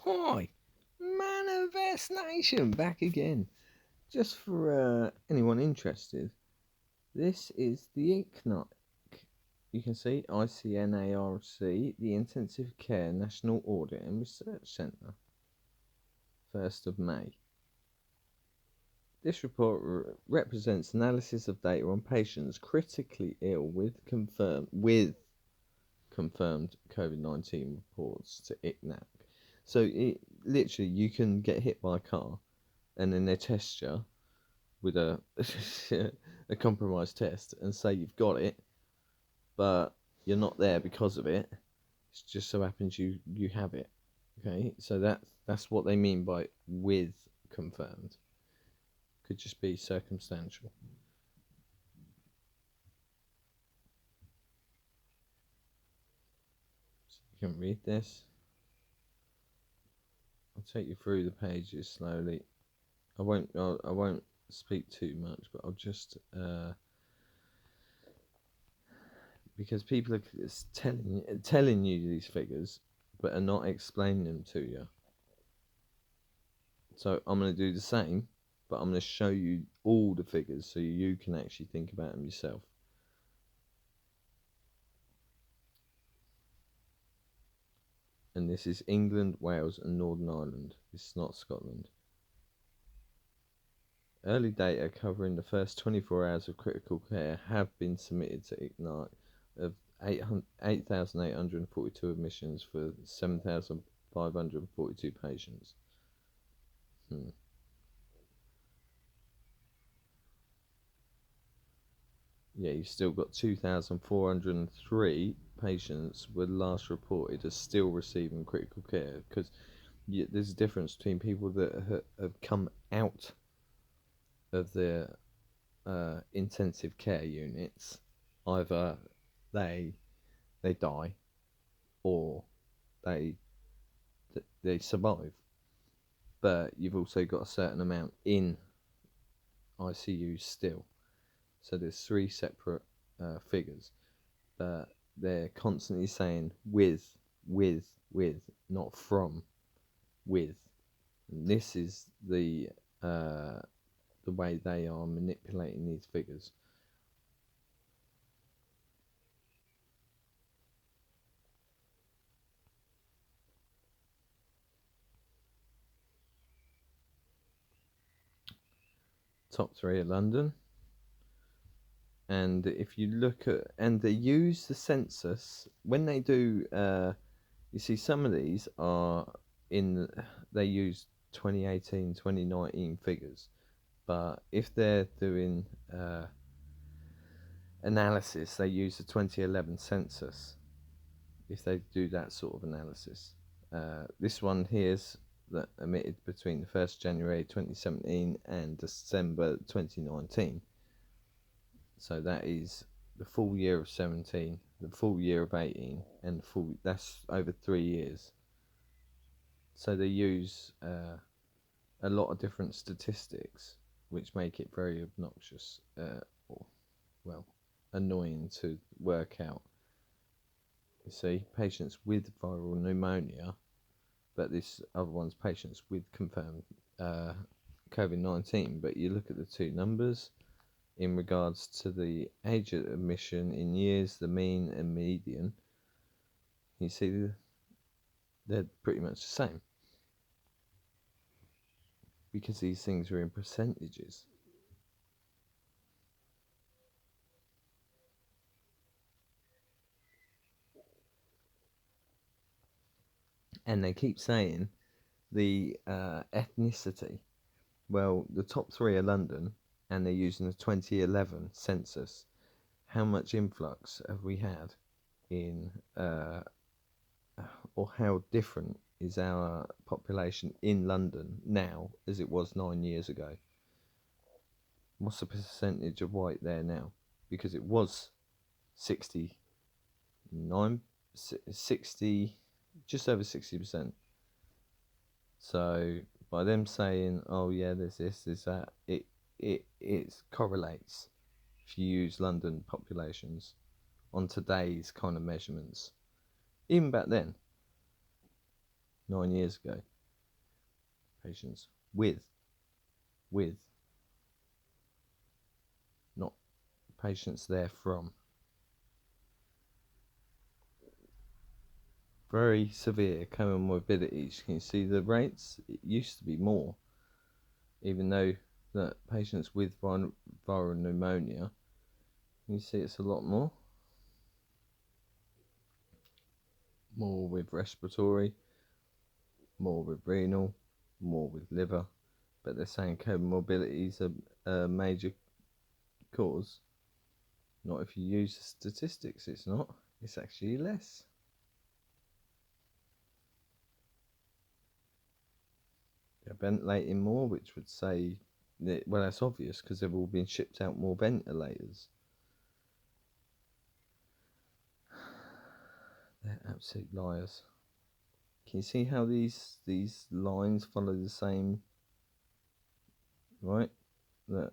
Hi, Manifest Nation, back again. Just for anyone interested, this is the ICNARC. You can see ICNARC, the Intensive Care National Audit and Research Centre, 1st of May. This report represents analysis of data on patients critically ill with confirmed COVID-19 reports to ICNARC. So literally, you can get hit by a car, and then they test you with a a compromised test and say you've got it, but you're not there because of it. It just so happens you have it. Okay, so that's what they mean by with confirmed. Could just be circumstantial. So you can read this. I'll take you through the pages slowly. I won't speak too much, but I'll just because people are telling you these figures, but are not explaining them to you. So I'm going to do the same, but I'm going to show you all the figures so you can actually think about them yourself. And this is England, Wales and Northern Ireland. This is not Scotland. Early data covering the first 24 hours of critical care have been submitted to ICNARC of 8,842 admissions for 7,542 patients. Yeah, you've still got 2,403 patients were last reported as still receiving critical care, because there's a difference between people that have come out of their intensive care units. Either they die or they survive, but you've also got a certain amount in ICU still. So there's three separate figures, but they're constantly saying with, not from, with. And this is the way they are manipulating these figures. Top three are London. And if you look at, and they use the census when they do, you see some of these are they use 2018, 2019 figures, but if they're doing analysis, they use the 2011 census. If they do that sort of analysis, this one here's that emitted between the 1st January 2017 and December 2019. So that is the full year of 17, the full year of 18, and that's over 3 years. So they use a lot of different statistics, which make it very obnoxious, or, well, annoying to work out. You see, patients with viral pneumonia, but this other one's patients with confirmed COVID-19. But you look at the two numbers in regards to the age of admission in years, the mean and median. You see, they're pretty much the same, because these things are in percentages. And they keep saying the ethnicity. Well, the top three are London, and they're using the 2011 census. How much influx have we had in, or how different is our population in London now as it was 9 years ago? What's the percentage of white there now? Because it was 69, 60, just over 60%. So by them saying, oh yeah, there's this, there's that, it correlates if you use London populations on today's kind of measurements. Even back then, 9 years ago. Patients with, not patients therefrom. Very severe comorbidities. Can you see the rates? It used to be more, even though that patients with viral pneumonia, you see it's a lot more. More with respiratory, more with renal, more with liver, but they're saying comorbidities are a major cause. Not if you use the statistics, it's not. It's actually less. They're ventilating more, which would say that, well, that's obvious because they've all been shipped out more ventilators. They're absolute liars. Can you see how these lines follow the same, right? That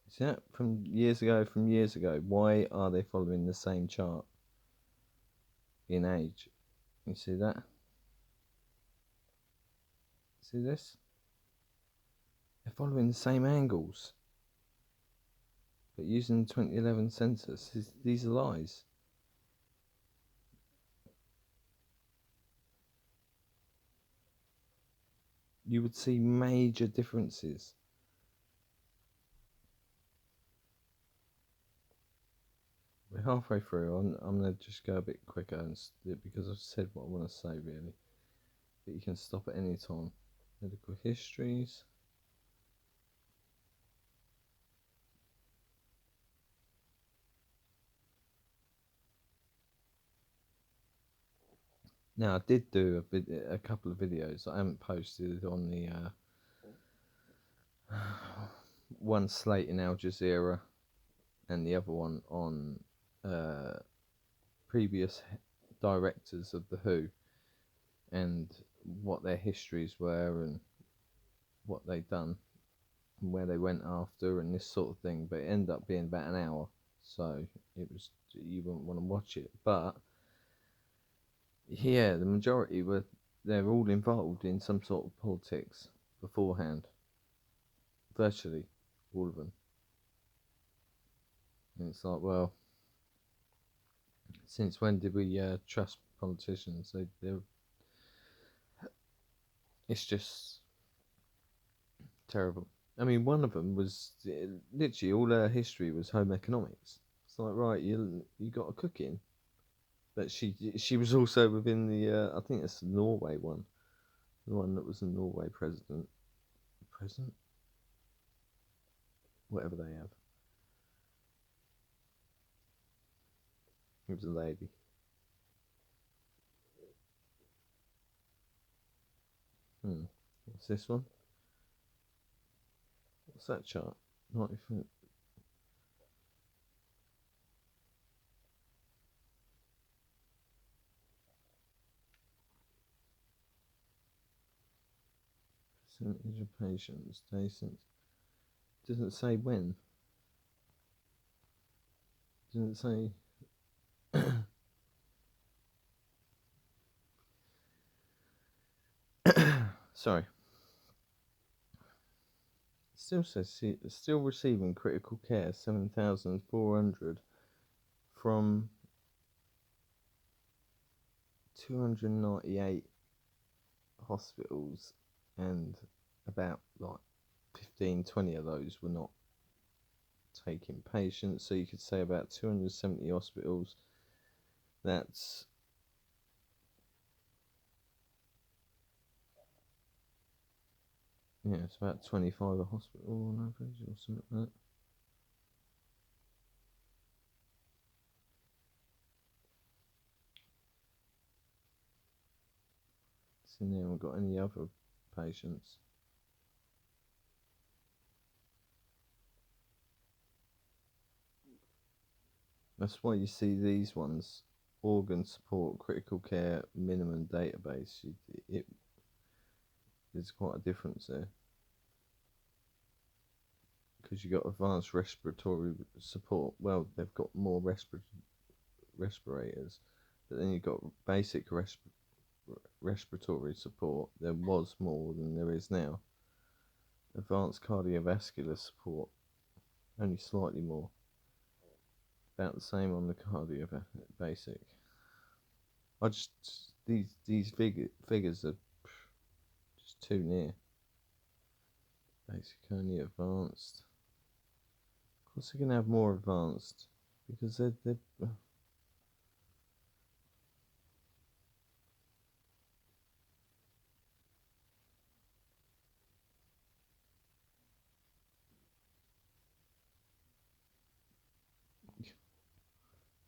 see that from years ago. Why are they following the same chart in age? You see that? See this? They're following the same angles, but using the 2011 census. These are lies. You would see major differences. We're halfway through. I'm going to just go a bit quicker because I've said what I want to say, really. But you can stop at any time. Medical histories. Now, I did do a couple of videos I haven't posted on the one slating Al Jazeera and the other one on previous directors of the WHO and what their histories were and what they'd done and where they went after and this sort of thing. But it ended up being about an hour, so it was, you wouldn't want to watch it. But yeah, the majority they're all involved in some sort of politics beforehand. Virtually all of them. And it's like, well, since when did we trust politicians? It's just terrible. I mean, one of them was literally all her history was home economics. It's like, right, you got a cook in, but she was also within the I think it's the Norway one, the one that was the Norway president, whatever they have. It was a lady. What's this one? What's that chart? 90 percentage of patients day since. Doesn't say when. Doesn't say. Sorry. Still says still receiving critical care 7,400 from 298 hospitals, and about like 15-20 of those were not taking patients. So you could say about 270 hospitals. That's yeah, it's about 25 a hospital on average or something like that. See, now we've got any other patients. That's why you see these ones: organ support, critical care, minimum database. There's quite a difference there. because you got advanced respiratory support. Well, they've got more respirators, but then you've got basic respiratory support. There was more than there is now. Advanced cardiovascular support, only slightly more. About the same on the cardio basic. I just these figures are just too near. Basic only advanced. Of course, they're gonna have more advanced because they're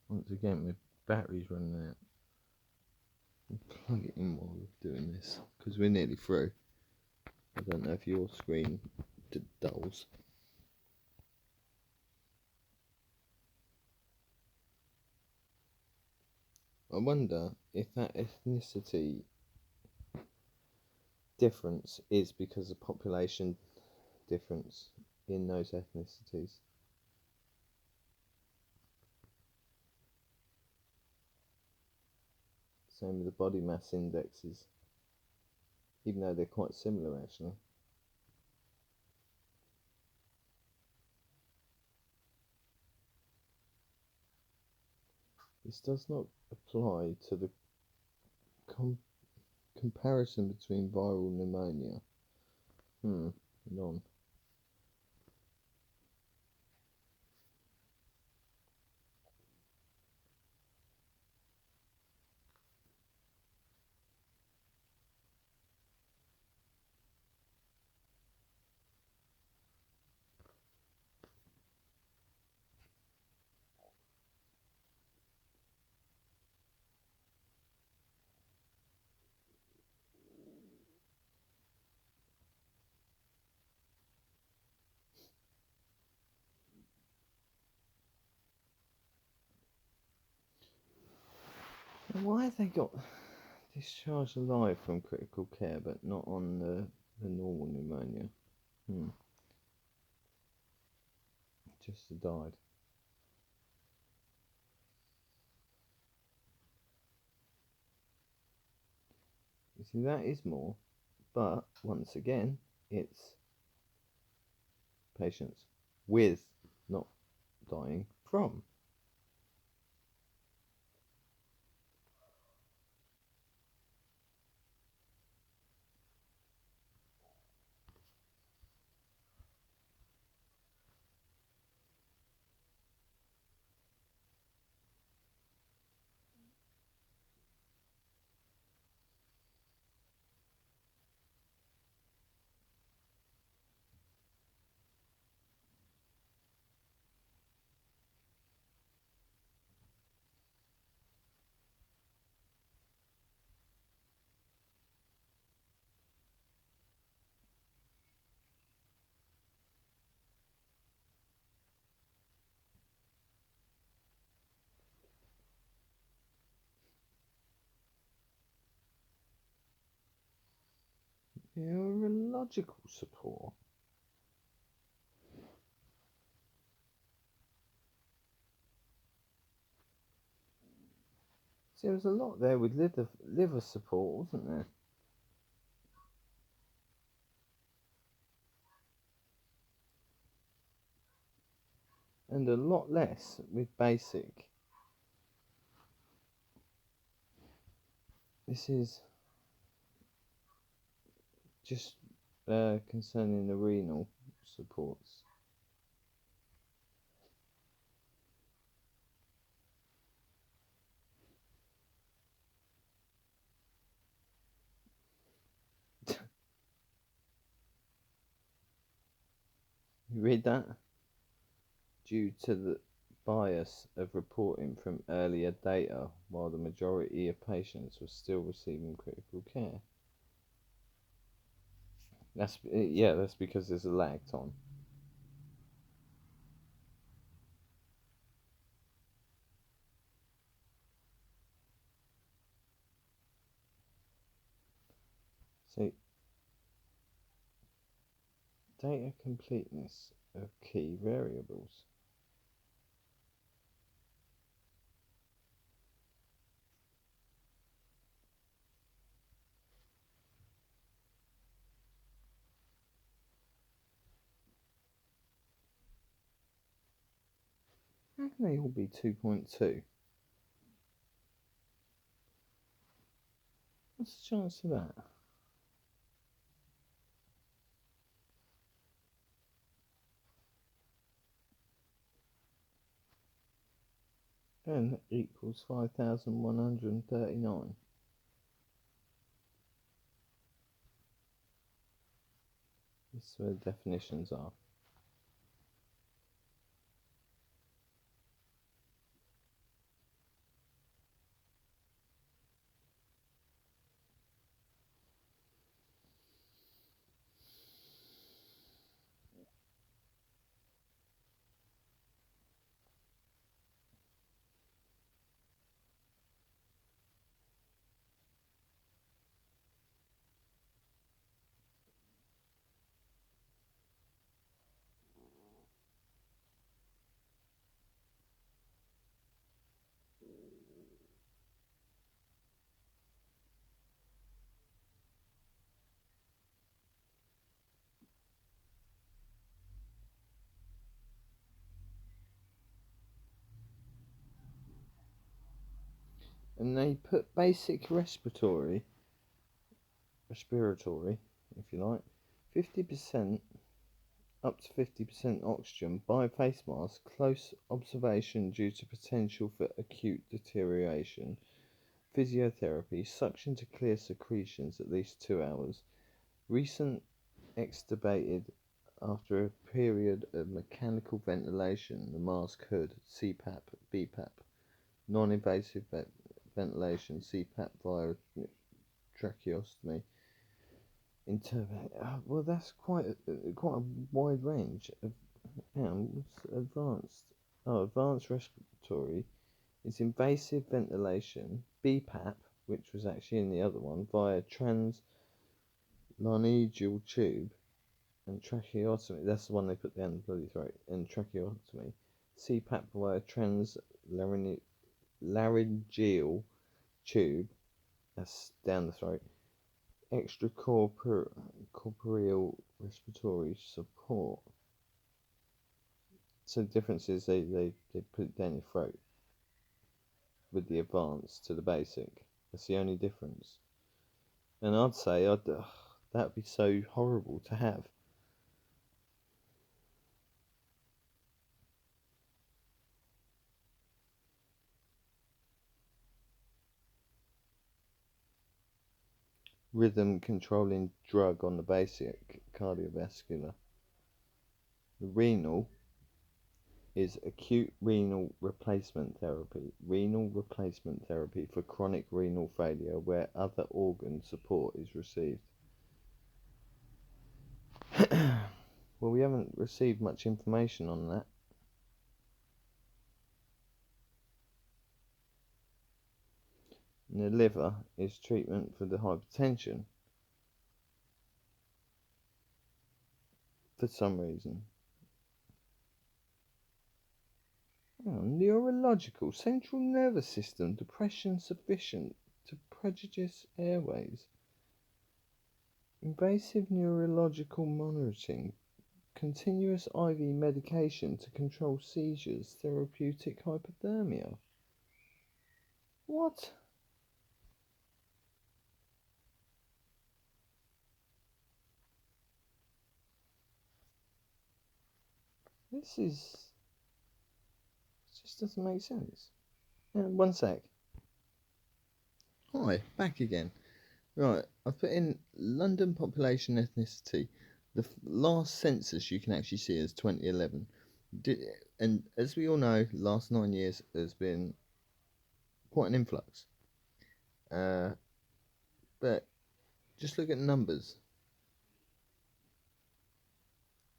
once again my battery's running out. I'll plug it in while we're doing this because we're nearly through. I don't know if your screen dulls. I wonder if that ethnicity difference is because of population difference in those ethnicities. Same with the body mass indexes, even though they're quite similar actually. This does not apply to the comparison between viral pneumonia. None. Why have they got discharged alive from critical care but not on the normal pneumonia? Just died. You see, that is more, but once again, it's patients with not dying from. Neurological support. See, there was a lot there with liver support, wasn't there? And a lot less with basic. This is just concerning the renal supports. You read that? Due to the bias of reporting from earlier data while the majority of patients were still receiving critical care. That's because there's a lag time. So data completeness of key variables. How can they all be 2.2? What's the chance of that? N equals 5,139. This is where the definitions are. And they put basic respiratory, if you like, 50%, up to 50% oxygen by face mask, close observation due to potential for acute deterioration, physiotherapy, suction to clear secretions at least 2 hours, recent extubated after a period of mechanical ventilation, the mask hood, CPAP, BPAP, non-invasive ventilation, CPAP via tracheostomy. Well, that's quite a wide range of advanced. Oh, advanced respiratory is invasive ventilation, BPAP, which was actually in the other one, via translaryngeal tube, and tracheotomy. That's the one they put down the bloody throat. And tracheotomy, CPAP via translaryngeal tube. That's down the throat. Extracorporeal respiratory support. So the difference is they put it down your throat with the advanced to the basic. That's the only difference. And I'd say that'd be so horrible to have. Rhythm controlling drug on the basic cardiovascular. The renal is acute renal replacement therapy. Renal replacement therapy for chronic renal failure where other organ support is received. Well, we haven't received much information on that. And the liver is treatment for the hypertension for some reason. Oh, neurological, central nervous system, depression sufficient to prejudice airways. Invasive neurological monitoring, continuous IV medication to control seizures, therapeutic hypothermia. What? This just doesn't make sense. One sec. Hi, back again. Right, I've put in London population ethnicity. The last census you can actually see is 2011. And as we all know, the last 9 years has been quite an influx. But just look at numbers.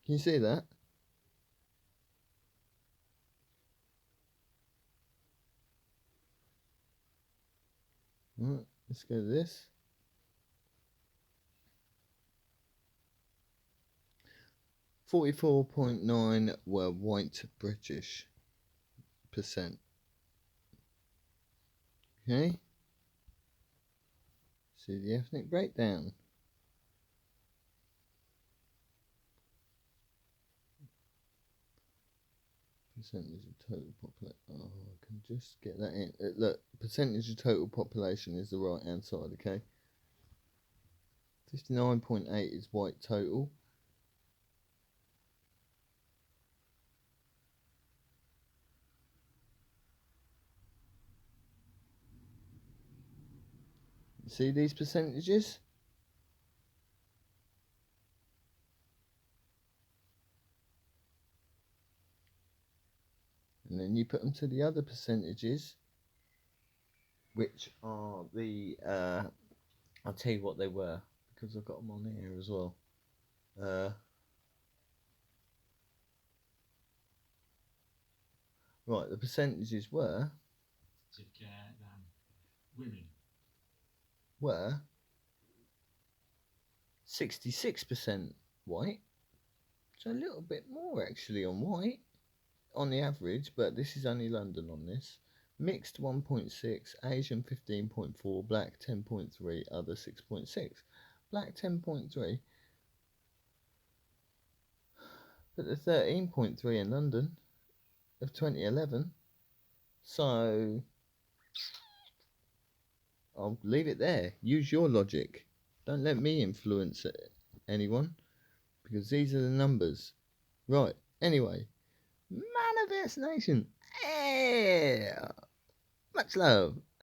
Can you see that? Right, let's go to this. 44.9 were white British percent. Okay? See the ethnic breakdown. Percentage of total population. Oh, I can just get that in. Look, percentage of total population is the right hand side, okay? 59.8 is white total. See these percentages? And then you put them to the other percentages, which are the, I'll tell you what they were, because I've got them on here as well. Right, the percentages were women were 66% white, so a little bit more actually on white on the average, but this is only London on this. Mixed 1.6, Asian 15.4, black 10.3, other 6.6. Black 10.3, but the 13.3 in London of 2011. So I'll leave it there. Use your logic. Don't let me influence anyone, because these are the numbers. Right, anyway, Manifest Nation. Yeah. Much love.